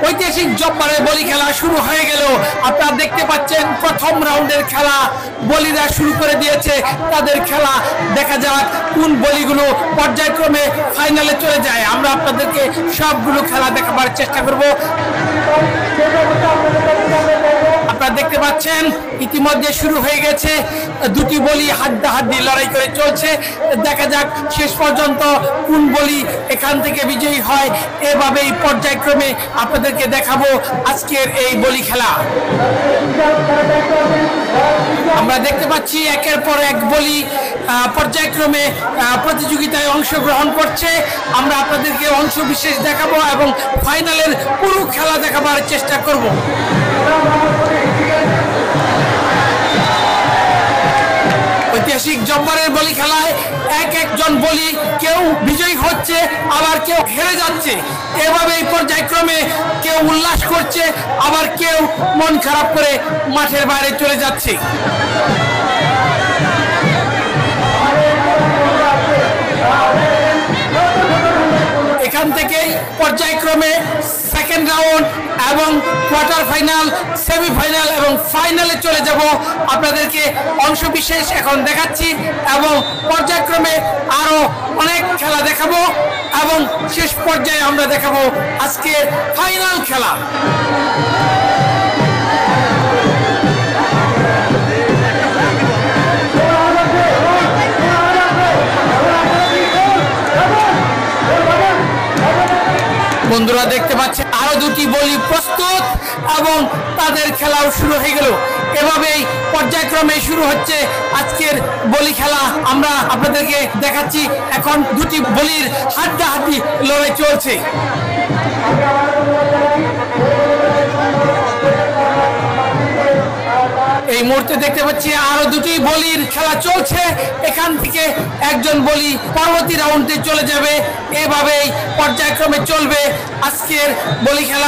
ঐতিহাসিক জব্বারের বলি খেলা শুরু হয়ে গেল। আপনারা দেখতে পাচ্ছেন প্রথম রাউন্ডের খেলা বলিরা শুরু করে দিয়েছে তাদের খেলা। দেখা যাক কোন বলিগুলো পর্যায়ক্রমে ফাইনালে চলে যায়। আমরা আপনাদেরকে সবগুলো খেলা দেখাবার চেষ্টা করব। আপনারা দেখতে পাচ্ছেন ইতিমধ্যে শুরু হয়ে গেছে, দুটি বলি হাড্ডাহাড্ডি লড়াই করে চলছে। দেখা যাক শেষ পর্যন্ত কোন বলি এখান থেকে বিজয়ী হয়। এভাবেই পর্যায়ক্রমে আপনাদেরকে দেখাবো আজকের এই বলি খেলা। আমরা দেখতে পাচ্ছি একের পর এক বলি পর্যায়ক্রমে প্রতিযোগিতায় অংশগ্রহণ করছে। আমরা আপনাদেরকে অংশ বিশেষ দেখাবো এবং ফাইনালের পুরো খেলা দেখাবার চেষ্টা করব। ঐতিহাসিক জব্বারের বলি খেলায় এক একজন বলি কেউ বিজয়ী হচ্ছে আবার কেউ হেরে যাচ্ছে। এভাবেই পর্যায়ক্রমে কেউ উল্লাস করছে আবার কেউ মন খারাপ করে মাঠের বাইরে চলে যাচ্ছে। এখান থেকেই পর্যায়ক্রমে সেকেন্ড রাউন্ড এবং কোয়ার্টার ফাইনাল, সেমিফাইনাল এবং ফাইনালে চলে যাব। আপনাদেরকে অংশ বিশেষ এখন দেখাচ্ছি এবং পর্যায়ক্রমে আরো অনেক খেলা দেখাবো এবং শেষ পর্যায়ে আমরা দেখাবো আজকে ফাইনাল খেলা। বন্ধুরা দেখতে পাচ্ছেন আরো দুটি বলি প্রস্তুত এবং তাদের খেলাও শুরু হয়ে গেল। এভাবেই পর্যায়ক্রমে শুরু হচ্ছে আজকের বলি খেলা। আমরা আপনাদেরকে দেখাচ্ছি এখন দুটি বলির হাড্ডাহাড্ডি লড়াই চলছে। এই মুহূর্তে দেখতে পাচ্ছি আরো দুটি বলির খেলা চলছে। এখান থেকে একজন বলি পরবর্তী রাউন্ডে চলে যাবে। এভাবেই পর্যায়ক্রমে চলবে আজকের বলি খেলা।